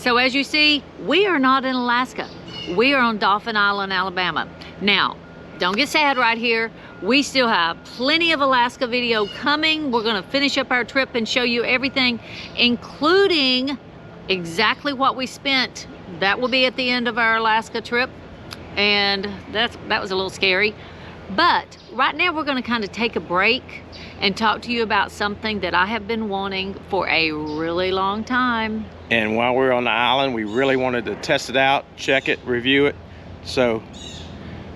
So as you see, we are not in Alaska. We are on Dauphin Island, Alabama. Now, don't get sad right here. We still have plenty of Alaska video coming. We're gonna finish up our trip and show you everything, including exactly what we spent. That will be at the end of our Alaska trip. And that was a little scary. But right now we're gonna kind of take a break and talk to you about something that I have been wanting for a really long time. And while we're on the island, we really wanted to test it out, check it, review it. So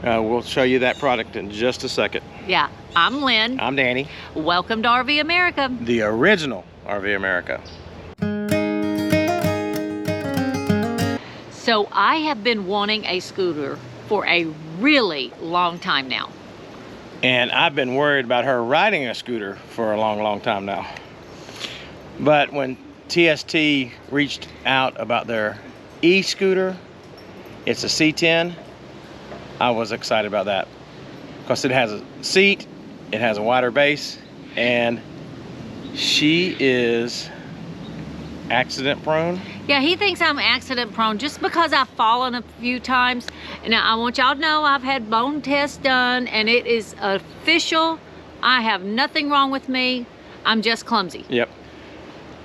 we'll show you that product in just a second. Yeah, I'm Lynn. I'm Danny. Welcome to RV America. The original RV America. So I have been wanting a scooter for a really long time now. And I've been worried about her riding a scooter for a long, long time now. But when TST reached out about their eScooter, it's a C10, I was excited about that. Because it has a seat, it has a wider base, and she is accident prone. Yeah, he thinks I'm accident prone just because I've fallen a few times. And I want y'all to know I've had bone tests done and it is official. I have nothing wrong with me. I'm just clumsy. Yep.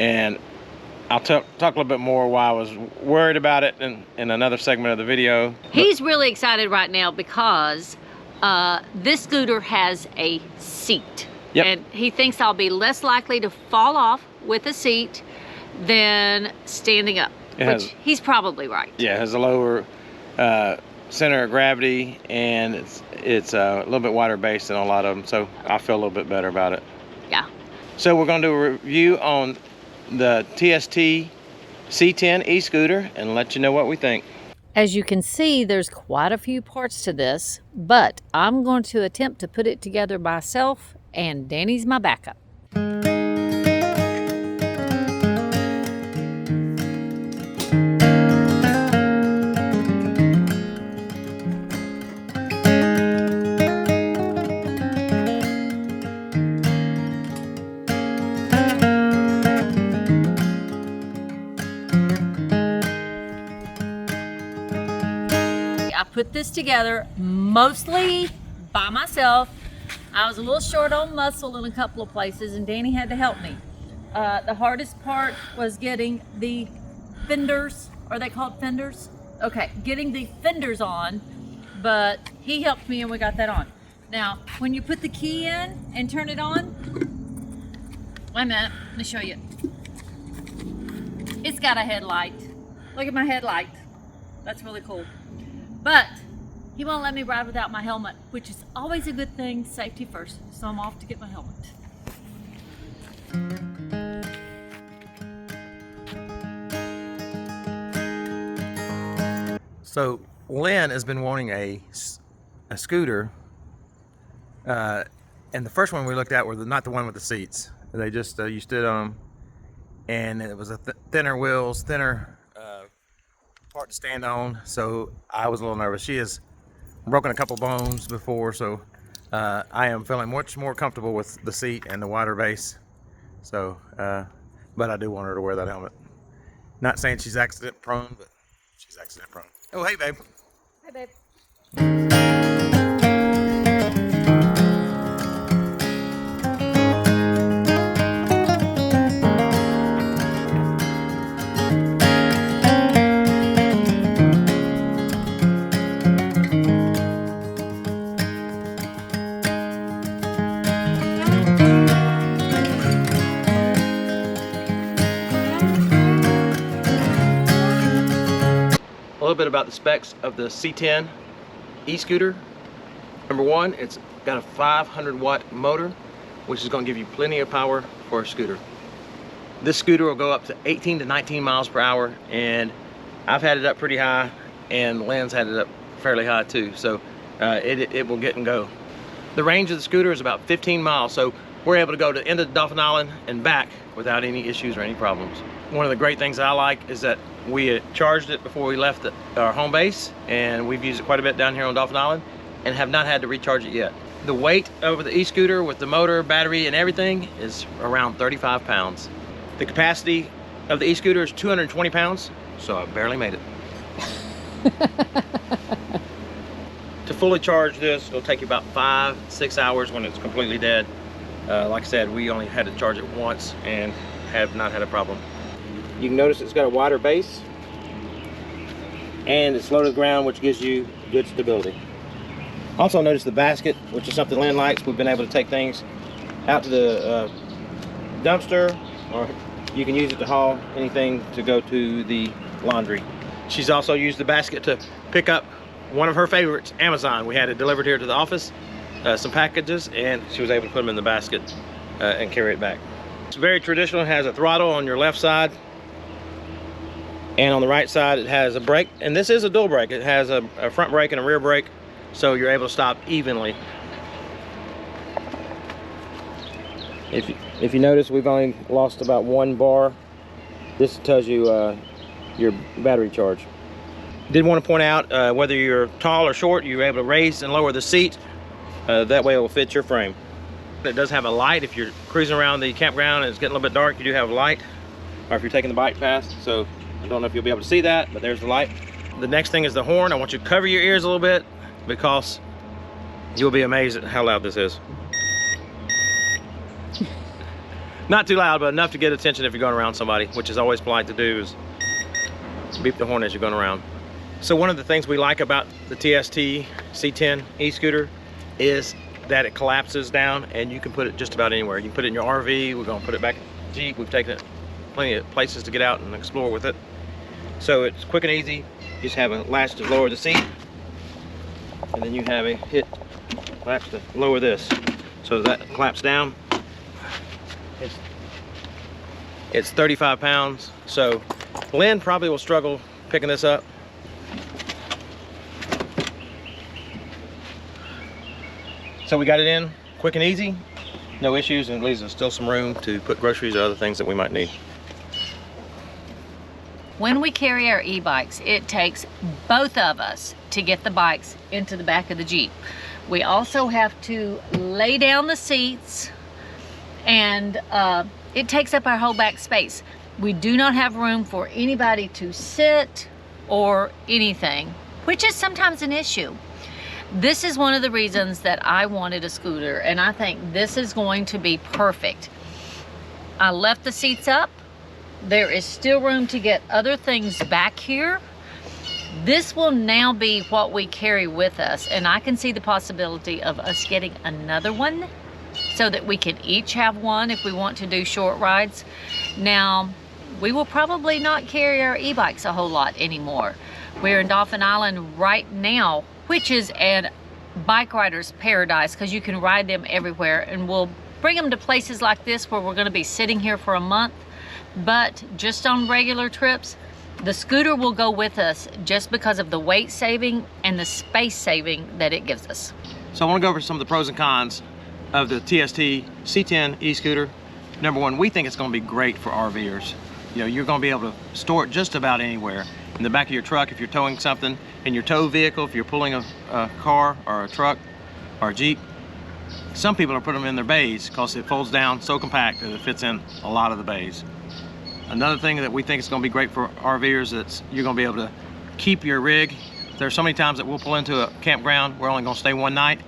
And I'll talk a little bit more why I was worried about it in another segment of the video. He's really excited right now because this scooter has a seat. Yep. And he thinks I'll be less likely to fall off with a seat than standing up, which he's probably right. Yeah, it has a lower center of gravity, and it's a little bit wider base than a lot of them, so I feel a little bit better about it. Yeah. So we're going to do a review on the TST C10 eScooter and let you know what we think. As you can see, there's quite a few parts to this, but I'm going to attempt to put it together myself, and Danny's my backup. Put this together mostly by myself. I was a little short on muscle in a couple of places and Danny had to help me. The hardest part was getting the fenders. Are they called fenders? Okay, getting the fenders on, but he helped me and we got that on. Now, when you put the key in and turn it on, wait a minute, let me show you. It's got a headlight. Look at my headlight. That's really cool. But he won't let me ride without my helmet, which is always a good thing, safety first. So I'm off to get my helmet. So Lynn has been wanting a scooter, and the first one we looked at were not the one with the seats. They just, you stood on them, and it was a thinner wheels, thinner part to stand on, so I was a little nervous. She has broken a couple bones before, so I am feeling much more comfortable with the seat and the wider base. So, but I do want her to wear that helmet. Not saying she's accident prone, but she's accident prone. Oh, hey, babe. Hi, babe. A little bit about the specs of the C10 eScooter. Number one, it's got a 500 watt motor, which is going to give you plenty of power for a scooter. This scooter will go up to 18 to 19 miles per hour, and I've had it up pretty high, and Lynn's had it up fairly high too, so it will get and go. The range of the scooter is about 15 miles, so we're able to go to the end of Dauphin Island and back without any issues or any problems. One of the great things I like is that we charged it before we left our home base, and we've used it quite a bit down here on Dauphin Island and have not had to recharge it yet. The weight of the eScooter with the motor, battery, and everything is around 35 pounds. The capacity of the e-scooter is 220 pounds, so I barely made it. To fully charge this, it'll take you about 5-6 hours when it's completely dead. Like I said, we only had to charge it once and have not had a problem. You can notice it's got a wider base and it's low to the ground, which gives you good stability. Also notice the basket, which is something Lynn likes. We've been able to take things out to the dumpster, or you can use it to haul anything to go to the laundry. She's also used the basket to pick up one of her favorites, Amazon. We had it delivered here to the office, some packages, and she was able to put them in the basket and carry it back. It's very traditional. It has a throttle on your left side, and on the right side it has a brake, and this is a dual brake. It has a front brake and a rear brake, so you're able to stop evenly. If you notice, we've only lost about 1 bar. This tells you your battery charge. Did want to point out, whether you're tall or short, you're able to raise and lower the seat. That way it will fit your frame. It does have a light. If you're cruising around the campground and it's getting a little bit dark, you do have a light. Or if you're taking the bike path, so I don't know if you'll be able to see that, but there's the light. The next thing is the horn. I want you to cover your ears a little bit because you'll be amazed at how loud this is. Not too loud, but enough to get attention if you're going around somebody, which is always polite to do, is beep the horn as you're going around. So one of the things we like about the TST C10 e-scooter is that it collapses down and you can put it just about anywhere. You can put it in your RV. We're going to put it back in the Jeep. We've taken it plenty of places to get out and explore with it. So it's quick and easy. You just have a latch to lower the seat, and then you have a hit latch to lower this. So that claps down. It's 35 pounds, so Lynn probably will struggle picking this up. So we got it in quick and easy, no issues, and it leaves us still some room to put groceries or other things that we might need. When we carry our e-bikes, it takes both of us to get the bikes into the back of the Jeep. We also have to lay down the seats, and it takes up our whole back space. We do not have room for anybody to sit or anything, which is sometimes an issue. This is one of the reasons that I wanted a scooter, and I think this is going to be perfect. I left the seats up. There is still room to get other things back here. This will now be what we carry with us, and I can see the possibility of us getting another one so that we can each have one if we want to do short rides. Now, we will probably not carry our e-bikes a whole lot anymore. We're in Dauphin Island right now, which is a bike rider's paradise because you can ride them everywhere, and we'll bring them to places like this where we're going to be sitting here for a month. But just on regular trips, the scooter will go with us just because of the weight saving and the space saving that it gives us. So I want to go over some of the pros and cons of the TST C10 e-scooter. Number one, we think it's going to be great for RVers. You know, you're going to be able to store it just about anywhere. In the back of your truck if you're towing something, in your tow vehicle if you're pulling a car or a truck or a Jeep. Some people are putting them in their bays because it folds down so compact that it fits in a lot of the bays. Another thing that we think is going to be great for RVers is you're going to be able to keep your rig. There's so many times that we'll pull into a campground, we're only going to stay one night.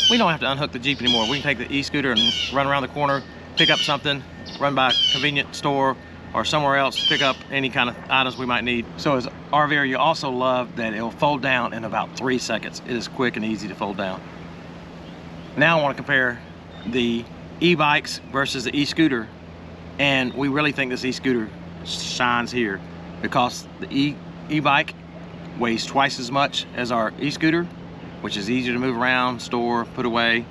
We don't have to unhook the Jeep anymore. We can take the e-scooter and run around the corner, pick up something, run by a convenient store or somewhere else, pick up any kind of items we might need. So as RVer, you also love that it'll fold down in about 3 seconds. It is quick and easy to fold down. Now I want to compare the e-bikes versus the e-scooter, and we really think this e-scooter shines here because the e-bike weighs twice as much as our e-scooter, which is easier to move around, store, put away.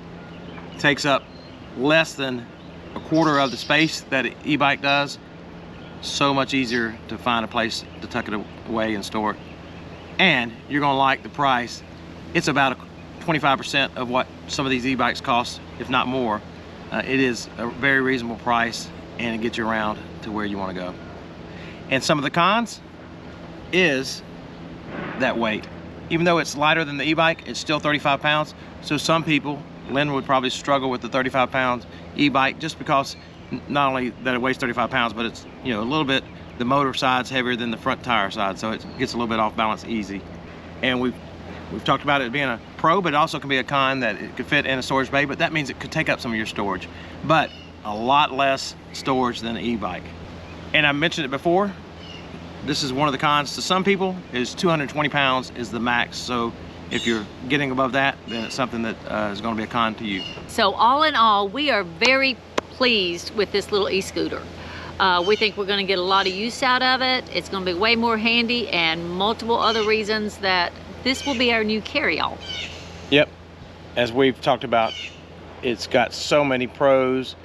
It takes up less than a quarter of the space that an e-bike does. So much easier to find a place to tuck it away and store it. And you're gonna like the price. It's about 25% of what some of these e-bikes cost, if not more. It is a very reasonable price, and it gets you around to where you want to go. And some of the cons is that weight. Even though it's lighter than the e-bike, it's still 35 pounds. So some people, Lynn would probably struggle with the 35 pound e-bike just because not only that it weighs 35 pounds, but it's, you know, a little bit the motor side's heavier than the front tire side, so it gets a little bit off balance easy. And we've talked about it being a pro, but it also can be a con that it could fit in a storage bay, but that means it could take up some of your storage. But a lot less storage than an e-bike. And I mentioned it before, this is one of the cons to some people, is 220 pounds is the max. So if you're getting above that, then it's something that is going to be a con to you. So all in all, we are very pleased with this little e-scooter. We think we're going to get a lot of use out of it. It's going to be way more handy, and multiple other reasons that this will be our new carry-all. Yep, as we've talked about, it's got so many pros,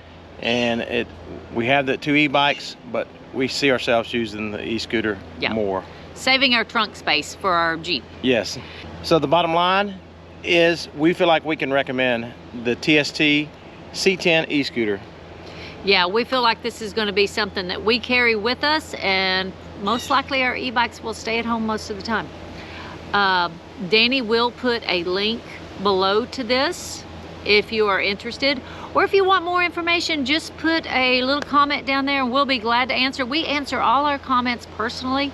and we have the 2 e-bikes, but we see ourselves using the e-scooter more. Saving our trunk space for our Jeep. Yes. So the bottom line is we feel like we can recommend the TST C10 e-scooter. Yeah, we feel like this is going to be something that we carry with us, and most likely our e-bikes will stay at home most of the time. Danny will put a link below to this if you are interested, or if you want more information, just put a little comment down there and we'll be glad to answer. We answer all our comments personally,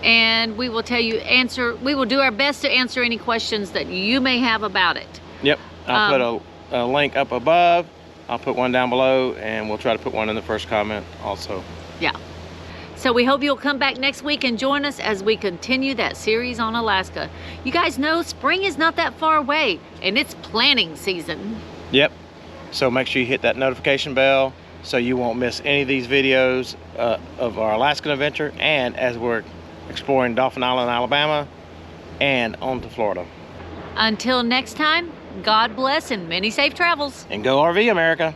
and we will tell you, we will do our best to answer any questions that you may have about it. Yep, I'll put a link up above, I'll put one down below, and we'll try to put one in the first comment also. Yeah. So we hope you'll come back next week and join us as we continue that series on Alaska. You guys know spring is not that far away, and it's planning season. Yep. So make sure you hit that notification bell so you won't miss any of these videos of our Alaskan adventure, and as we're exploring Dauphin Island, Alabama, and on to Florida. Until next time, God bless and many safe travels. And go RV, America.